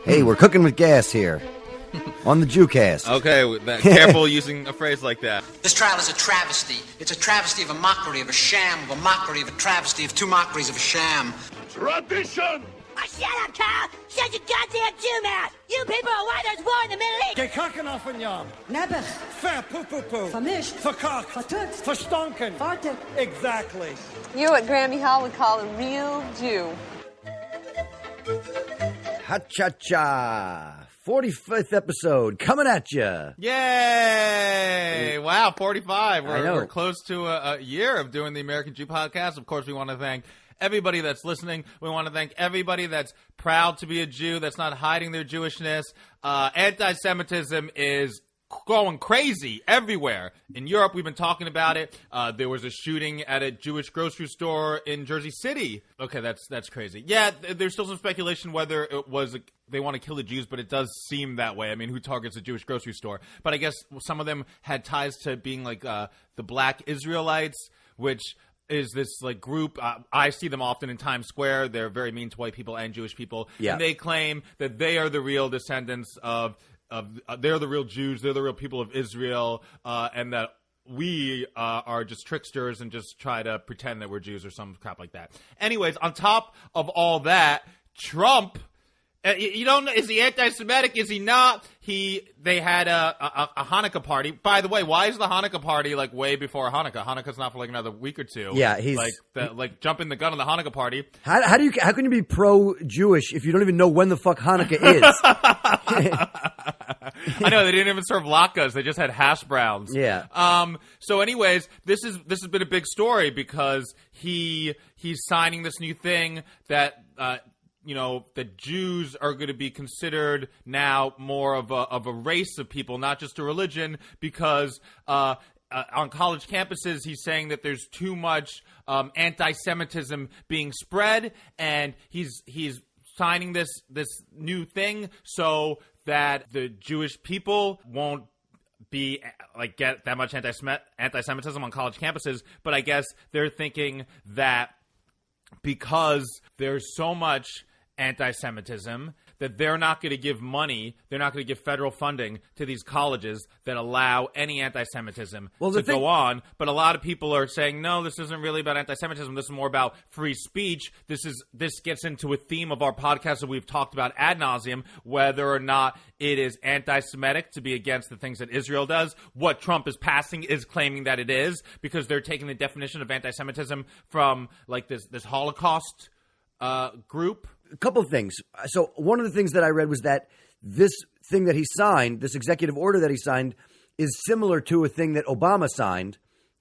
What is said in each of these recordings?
Hey, we're cooking with gas here on the Jewcast. Okay, careful using a phrase like that. This trial is a travesty. It's a travesty of a mockery, of a sham, of a mockery, of a travesty, of two mockeries, of a sham. Tradition! Oh, shut up, Carl! Shut your goddamn Jew mouth! You people are why there's war in the Middle East! Gekakken af een jam. Nebbig. Ver poepoepoe. Vermischt. Verkakt. Vertut. Verstonken. Fartig. Exactly. You at Grammy Hall would call a real Jew. Ha-cha-cha. 45th episode coming at you. Yay! Wow, 45. I know. We're close to a year of doing the American Jew podcast. Of course, we want to thank everybody that's listening. We want to thank everybody that's proud to be a Jew, that's not hiding their Jewishness. Anti-Semitism is going crazy everywhere. In Europe, we've been talking about it. There was a shooting at a Jewish grocery store in Jersey City. Okay, that's crazy. Yeah, there's still some speculation whether it was they want to kill the Jews, but it does seem that way. I mean, who targets a Jewish grocery store? But I guess some of them had ties to being like the Black Israelites, which is this like group. I see them often in Times Square. They're very mean to white people and Jewish people. Yeah. And they claim that they are the real descendants of they're the real Jews, they're the real people of Israel, and that we are just tricksters and just try to pretend that we're Jews or some crap like that. Anyways, on top of all that, Trump, you don't know, is he anti-Semitic? Is he not? They had a Hanukkah party. By the way, why is the Hanukkah party like way before Hanukkah? Hanukkah's not for like another week or two. Yeah, he's like jumping the gun on the Hanukkah party. How can you be pro-Jewish if you don't even know when the fuck Hanukkah is? I know, they didn't even serve latkes. They just had hash browns. Yeah. So anyways, this has been a big story because he's signing this new thing that that Jews are going to be considered now more of a race of people, not just a religion, because on college campuses, he's saying that there's too much anti-Semitism being spread, and he's signing this new thing so that the Jewish people won't be get that much anti-Semitism on college campuses. But I guess they're thinking that because there's so much anti-Semitism that they're not going to give money, they're not going to give federal funding to these colleges that allow any anti-Semitism to go on. But a lot of people are saying, no, this isn't really about anti-Semitism. This is more about free speech. This gets into a theme of our podcast that we've talked about ad nauseum, whether or not it is anti-Semitic to be against the things that Israel does. What Trump is passing is claiming that it is, because they're taking the definition of anti-Semitism from like this Holocaust group. A couple of things. So one of the things that I read was that this thing that he signed, this executive order that he signed, is similar to a thing that Obama signed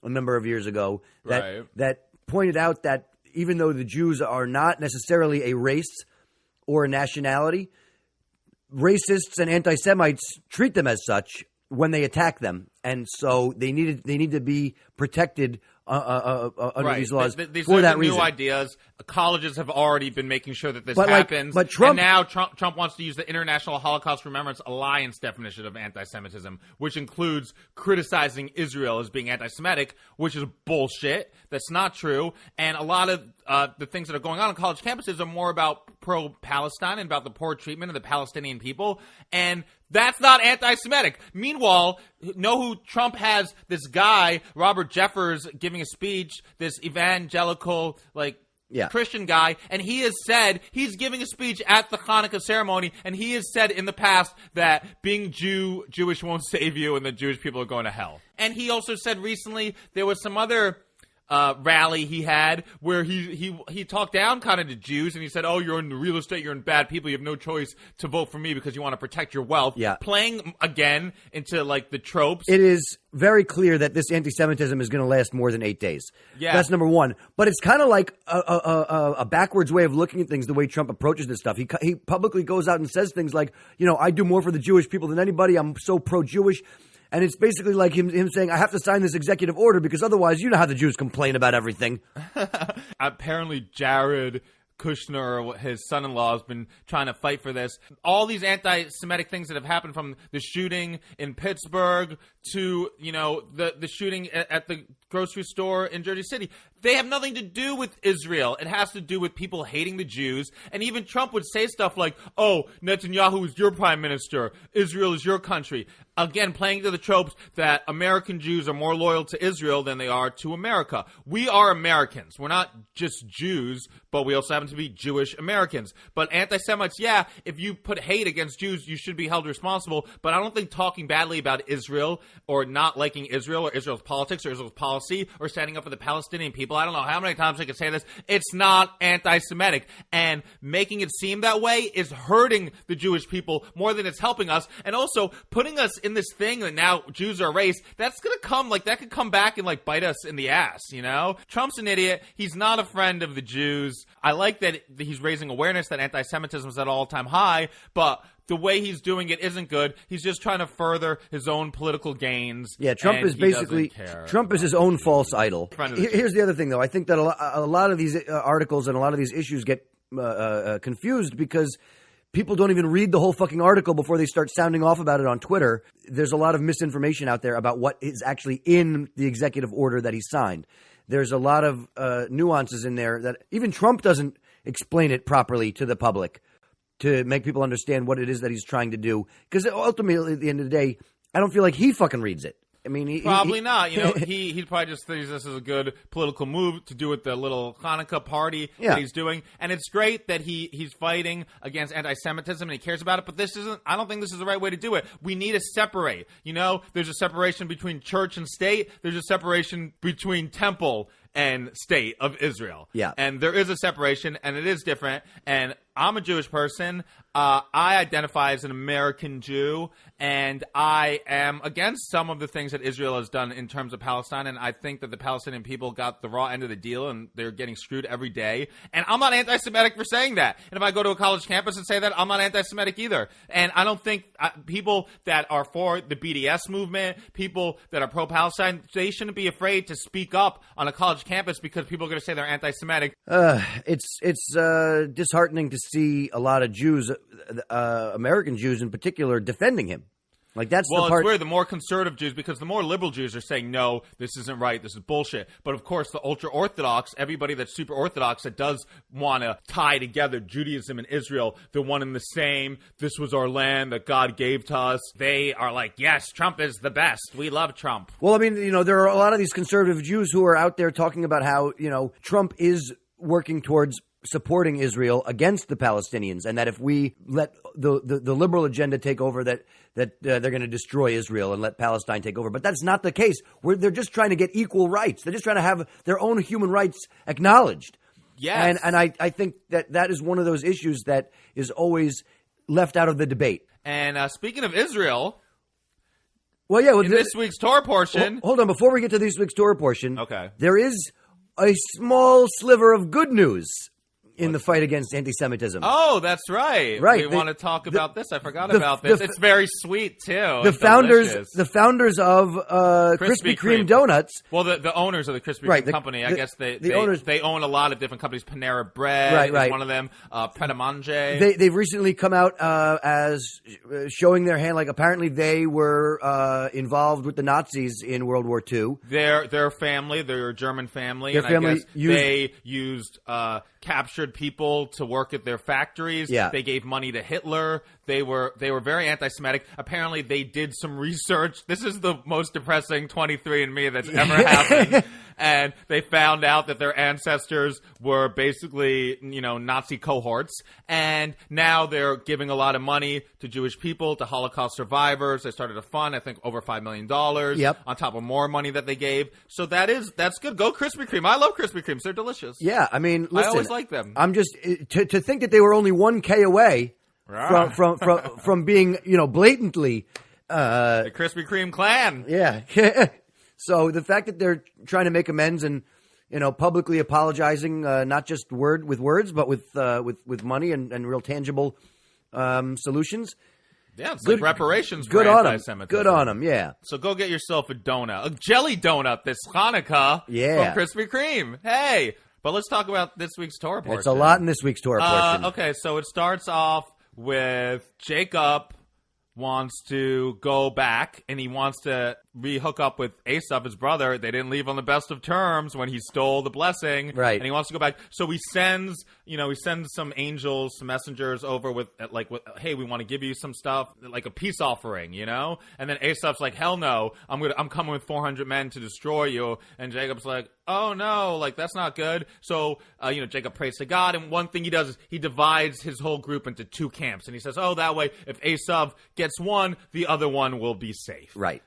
a number of years ago that pointed out that even though the Jews are not necessarily a race or a nationality, racists and anti-Semites treat them as such when they attack them. And so they need to be protected under these laws for that reason. New ideas. Colleges have already been making sure that this happens. And now Trump wants to use the International Holocaust Remembrance Alliance definition of anti-Semitism, which includes criticizing Israel as being anti-Semitic, which is bullshit. That's not true. And a lot of the things that are going on college campuses are more about pro-Palestine and about the poor treatment of the Palestinian people. And that's not anti-Semitic. Meanwhile, know who Trump has? This guy, Robert Jeffers, giving a speech, this evangelical, Christian guy, and he has said, he's giving a speech at the Hanukkah ceremony, and he has said in the past that being Jewish won't save you and that Jewish people are going to hell. And he also said recently there was some other rally he had where he talked down kind of to Jews, and he said, oh, you're in real estate, you're in bad people, you have no choice to vote for me because you want to protect your wealth. Yeah. Playing again into the tropes. It is very clear that this anti-Semitism is going to last more than 8 days. Yeah. That's number one. But it's kind of like a backwards way of looking at things, the way Trump approaches this stuff. He publicly goes out and says things like, I do more for the Jewish people than anybody. I'm so pro-Jewish. And it's basically like him saying, I have to sign this executive order because otherwise you know how the Jews complain about everything. Apparently Jared Kushner, his son-in-law, has been trying to fight for this. All these anti-Semitic things that have happened, from the shooting in Pittsburgh to, the shooting at the grocery store in Jersey City. They have nothing to do with Israel. It has to do with people hating the Jews. And even Trump would say stuff like, oh, Netanyahu is your prime minister. Israel is your country. Again, playing to the tropes that American Jews are more loyal to Israel than they are to America. We are Americans. We're not just Jews, but we also happen to be Jewish Americans. But anti-Semites, yeah, if you put hate against Jews, you should be held responsible. But I don't think talking badly about Israel or not liking Israel or Israel's politics or Israel's policy or standing up for the Palestinian people, I don't know how many times I can say this, it's not anti-Semitic. And making it seem that way is hurting the Jewish people more than it's helping us. And also putting us in this thing that now Jews are a race, that's going to come, like, that could come back and, like, bite us in the ass, you know? Trump's an idiot. He's not a friend of the Jews. I like that he's raising awareness that anti-Semitism is at an all-time high, but the way he's doing it isn't good. He's just trying to further his own political gains. Yeah, Trump is basically, Trump is his own false idol. Here's the other thing, though. I think that a lot of these articles and a lot of these issues get confused because people don't even read the whole fucking article before they start sounding off about it on Twitter. There's a lot of misinformation out there about what is actually in the executive order that he signed. There's a lot of nuances in there that even Trump doesn't explain it properly to the public to make people understand what it is that he's trying to do. Because ultimately, at the end of the day, I don't feel like he fucking reads it. I mean, probably not. You know, he probably just thinks this is a good political move to do with the little Hanukkah party that he's doing, and it's great that he's fighting against anti-Semitism and he cares about it. But this isn't. I don't think this is the right way to do it. We need to separate. You know, there's a separation between church and state. There's a separation between temple and state of Israel. Yeah, and there is a separation, and it is different. And I'm a Jewish person. I identify as an American Jew, and I am against some of the things that Israel has done in terms of Palestine, and I think that the Palestinian people got the raw end of the deal, and they're getting screwed every day. And I'm not anti-Semitic for saying that. And if I go to a college campus and say that, I'm not anti-Semitic either. And I don't think people that are for the BDS movement, people that are pro-Palestine, they shouldn't be afraid to speak up on a college campus because people are going to say they're anti-Semitic. It's disheartening to see a lot of Jews, American Jews in particular, defending him. Like, that's the part. Well, it's weird. The more conservative Jews, because the more liberal Jews are saying, no, this isn't right, this is bullshit. But, of course, the ultra-Orthodox, everybody that's super Orthodox that does want to tie together Judaism and Israel, they're one and the same. This was our land that God gave to us. They are like, yes, Trump is the best. We love Trump. Well, I mean, you know, there are a lot of these conservative Jews who are out there talking about how, you know, Trump is working towards supporting Israel against the Palestinians, and that if we let the liberal agenda take over, that they're going to destroy Israel and let Palestine take over. But that's not the case. They're just trying to get equal rights. They're just trying to have their own human rights acknowledged. Yes. And I think that is one of those issues that is always left out of the debate. And speaking of Israel, well, yeah, in this week's Torah portion. Hold on, before we get to this week's Torah portion, okay, there is a small sliver of good news in the fight against anti-Semitism. Oh, that's right. Right. We want to talk about this. I forgot about this. It's very sweet, too. The founders of Krispy Kreme donuts. Well, the owners of the Krispy Kreme company, I guess they own a lot of different companies. Panera Bread is one of them. Pret a Manger. They've recently come out as showing their hand. Like, apparently they were involved with the Nazis in World War II. Their family, they're a German family. Their family they used captured people to work at their factories. Yeah. They gave money to Hitler. They were very anti-Semitic. Apparently, they did some research. This is the most depressing 23andMe that's ever happened. And they found out that their ancestors were basically, you know, Nazi cohorts. And now they're giving a lot of money to Jewish people, to Holocaust survivors. They started a fund, I think, over $5 million. Yep. On top of more money that they gave. So that's good. Go Krispy Kreme. I love Krispy Kremes. They're delicious. Yeah, I mean, listen, I always like them. I'm just to think that they were only 1K away from being, you know, blatantly the Krispy Kreme clan. Yeah. So the fact that they're trying to make amends and, you know, publicly apologizing, not just with words, but with money and real tangible solutions. Yeah, it's good, like reparations good for on anti-Semitism. Good on them, yeah. So go get yourself a donut, a jelly donut this Hanukkah from Krispy Kreme. Hey, but let's talk about this week's Torah portion. It's a lot in this week's Torah portion. Okay, so it starts off with Jacob wants to go back, and he wants to re-hook up with Esav, his brother. They didn't leave on the best of terms when he stole the blessing. Right. And he wants to go back. So he sends some angels, some messengers over with hey, we want to give you some stuff, like a peace offering, And then Esav's like, hell no, I'm coming with 400 men to destroy you. And Jacob's like, oh no, like that's not good. So, Jacob prays to God. And one thing he does is he divides his whole group into two camps. And he says, oh, that way, if Esav gets one, the other one will be safe. Right.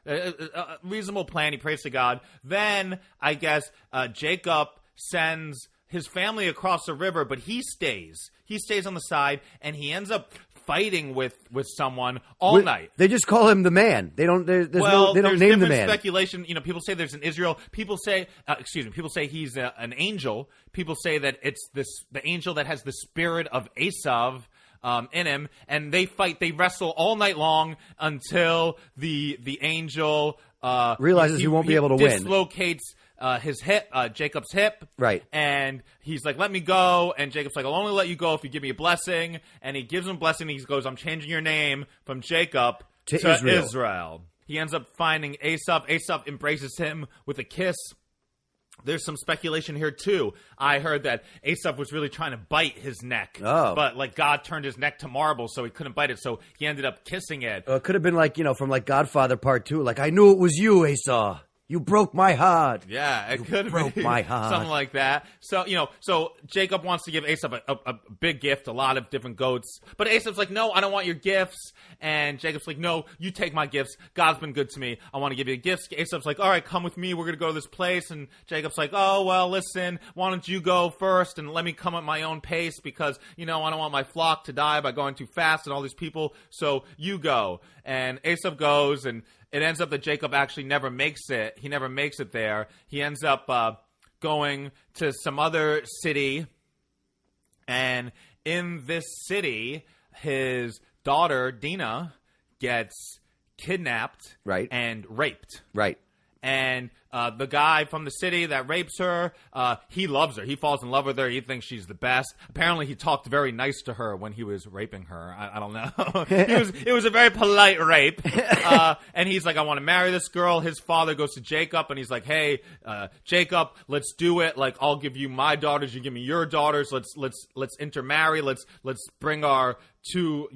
Reasonable plan. He prays to God. Then, I guess, Jacob sends his family across the river, but he stays. He stays on the side, and he ends up fighting with someone all night. They just call him the man. They don't. They don't name the man. Speculation. People say there's an Israel. People say, People say he's an angel. People say that it's the angel that has the spirit of Esav in him, and they fight. They wrestle all night long until the angel realizes he won't be able to win. Dislocates his hip, Jacob's hip. Right. And he's like, let me go. And Jacob's like, I'll only let you go if you give me a blessing. And he gives him a blessing. And he goes, I'm changing your name from Jacob to Israel. He ends up finding Esav. Esav embraces him with a kiss. There's some speculation here, too. I heard that Esav was really trying to bite his neck. Oh. But, God turned his neck to marble, so he couldn't bite it. So he ended up kissing it. It could have been from Godfather Part 2. Like, I knew it was you, Esau. You broke my heart. Yeah, it could have been my heart. Something like that. So, so Jacob wants to give Esav a big gift, a lot of different goats. But Esav's like, no, I don't want your gifts. And Jacob's like, no, you take my gifts. God's been good to me. I want to give you gifts. Esav's like, all right, come with me. We're going to go to this place. And Jacob's like, oh, well, listen, why don't you go first and let me come at my own pace because, I don't want my flock to die by going too fast and all these people. So you go. And Esav goes, and it ends up that Jacob actually never makes it. He never makes it there. He ends up going to some other city. And in this city, his daughter, Dinah, gets kidnapped and raped. Right. And the guy from the city that rapes her, he loves her. He falls in love with her. He thinks she's the best. Apparently, he talked very nice to her when he was raping her. I don't know. It was a very polite rape. And he's like, I want to marry this girl. His father goes to Jacob, and he's like, hey, Jacob, let's do it. Like, I'll give you my daughters. You give me your daughters. Let's intermarry. Let's bring our two,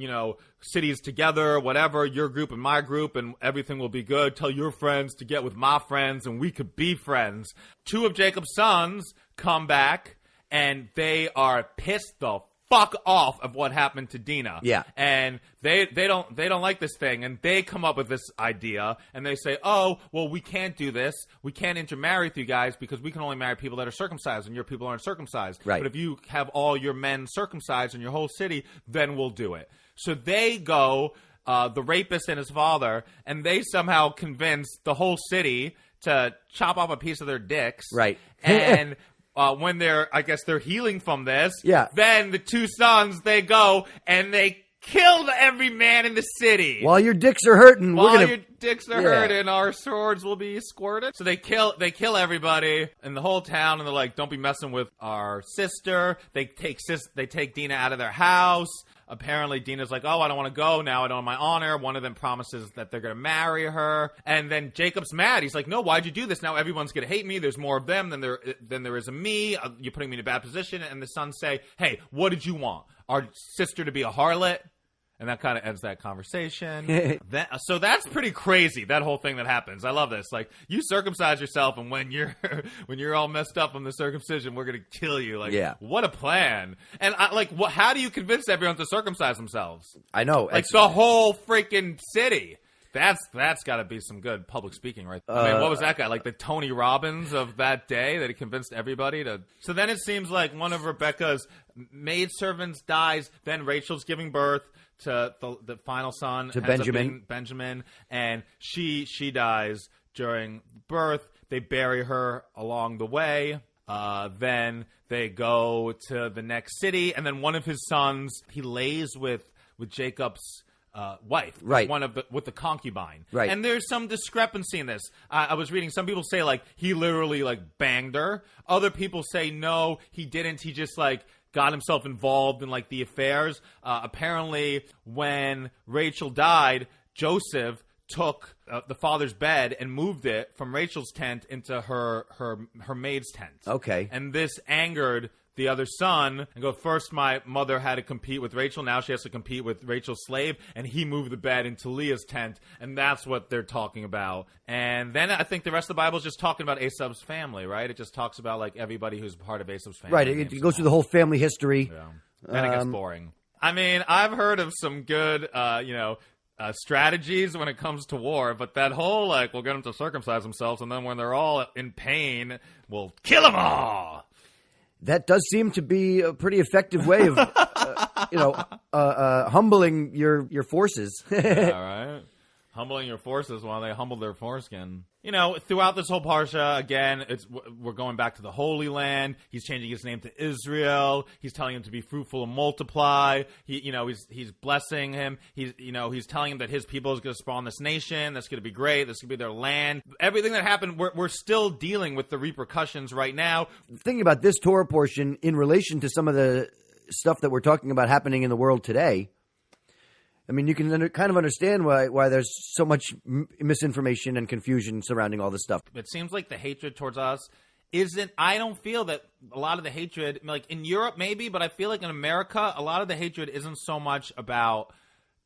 cities together, whatever, your group and my group, and everything will be good. Tell your friends to get with my friends, and we could be friends. Two of Jacob's sons come back, and they are pissed the fuck off of what happened to Dinah. Yeah. And they don't like this thing, and they come up with this idea, and they say, oh, well, we can't do this. We can't intermarry with you guys because we can only marry people that are circumcised, and your people aren't circumcised. Right. But if you have all your men circumcised in your whole city, then we'll do it. So they go, the rapist and his father, and they somehow convince the whole city to chop off a piece of their dicks. Right. And when they're healing from this, yeah. Then the two sons, they go and they killed every man in the city. While your dicks are hurting, your dicks are hurting, our swords will be squirted. So they kill everybody in the whole town, and they're like, don't be messing with our sister. They take Dinah out of their house. Apparently, Dinah's like, oh, I don't want to go now. I don't want my honor. One of them promises that they're going to marry her. And then Jacob's mad. He's like, no, why'd you do this? Now everyone's going to hate me. There's more of them than there is of me. You're putting me in a bad position. And the sons say, hey, what did you want? Our sister to be a harlot? And that kind of ends that conversation. So that's pretty crazy, that whole thing that happens. I love this. Like, you circumcise yourself, and when you're all messed up from the circumcision, we're going to kill you. Like, yeah. What a plan. And, how do you convince everyone to circumcise themselves? I know. Like, the whole freaking city. That's got to be some good public speaking right there. I mean, what was that guy? Like the Tony Robbins of that day that he convinced everybody to... So then it seems like one of Rebecca's maidservants dies. Then Rachel's giving birth to the final son. To Benjamin. Benjamin. And she dies during birth. They bury her along the way. Then they go to the next city. And then one of his sons, he lays with Jacob's... wife, right? With the concubine, right? And there's some discrepancy in this. I was reading. Some people say like he literally like banged her. Other people say no, he didn't. He just like got himself involved in like the affairs. Apparently, when Rachel died, Joseph took the father's bed and moved it from Rachel's tent into her maid's tent. Okay. And this angered the other son and go, first my mother had to compete with Rachel, now she has to compete with Rachel's slave, and he moved the bed into Leah's tent, and that's what they're talking about. And then I think the rest of the Bible is just talking about Esau's family, right? It just talks about like everybody who's part of Esau's family. Right, it goes through the whole family history. Yeah. Then it gets boring. I mean, I've heard of some good, strategies when it comes to war, but that whole, like, we'll get them to circumcise themselves, and then when they're all in pain, we'll kill them all. That does seem to be a pretty effective way of, humbling your forces. Yeah, right. Humbling your forces while they humble their foreskin. You know, throughout this whole parsha, again, we're going back to the Holy Land. He's changing his name to Israel. He's telling him to be fruitful and multiply. He's blessing him. He's telling him that his people is going to spawn this nation. That's going to be great. That's going to be their land. Everything that happened, we're still dealing with the repercussions right now. Thinking about this Torah portion in relation to some of the stuff that we're talking about happening in the world today, I mean, you can kind of understand why there's so much misinformation and confusion surrounding all this stuff. It seems like the hatred towards us isn't – I don't feel that a lot of the hatred – like in Europe maybe, but I feel like in America a lot of the hatred isn't so much about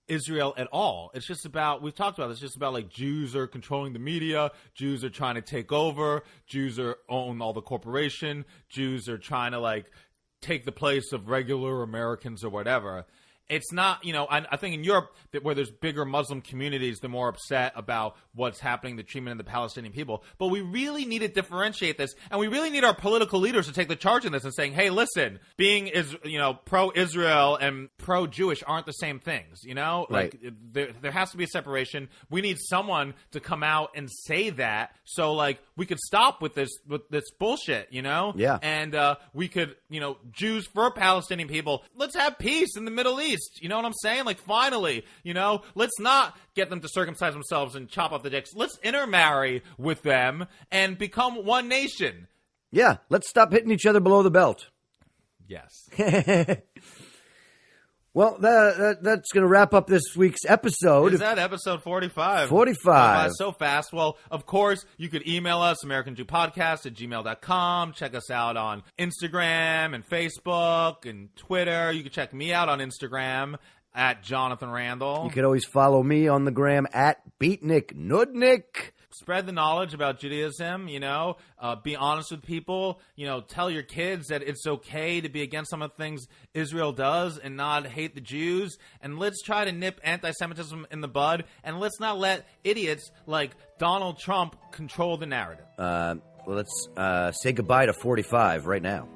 Israel at all. It's just about – we've talked about this. It's just about like Jews are controlling the media. Jews are trying to take over. Jews own all the corporation. Jews are trying to like take the place of regular Americans or whatever. It's not, I think in Europe, where there's bigger Muslim communities, they're more upset about what's happening, the treatment of the Palestinian people. But we really need to differentiate this, and we really need our political leaders to take the charge in this and saying, hey, listen, being pro-Israel and pro-Jewish aren't the same things, Right. Like, there has to be a separation. We need someone to come out and say that so, like, we could stop with this bullshit, Yeah. And we could, Jews for Palestinian people, let's have peace in the Middle East. You know what I'm saying? Like, finally, let's not get them to circumcise themselves and chop off the dicks. Let's intermarry with them and become one nation. Yeah, let's stop hitting each other below the belt. Yes. Well, that's going to wrap up this week's episode. Is that episode 45? 45. So fast. Well, of course, you could email us, AmericanJewPodcast@gmail.com. Check us out on Instagram and Facebook and Twitter. You can check me out on Instagram at Jonathan Randall. You could always follow me on the gram at Beatnik Nudnik. Spread the knowledge about Judaism, be honest with people, tell your kids that it's okay to be against some of the things Israel does and not hate the Jews. And let's try to nip anti-Semitism in the bud. And let's not let idiots like Donald Trump control the narrative. Let's say goodbye to 45 right now.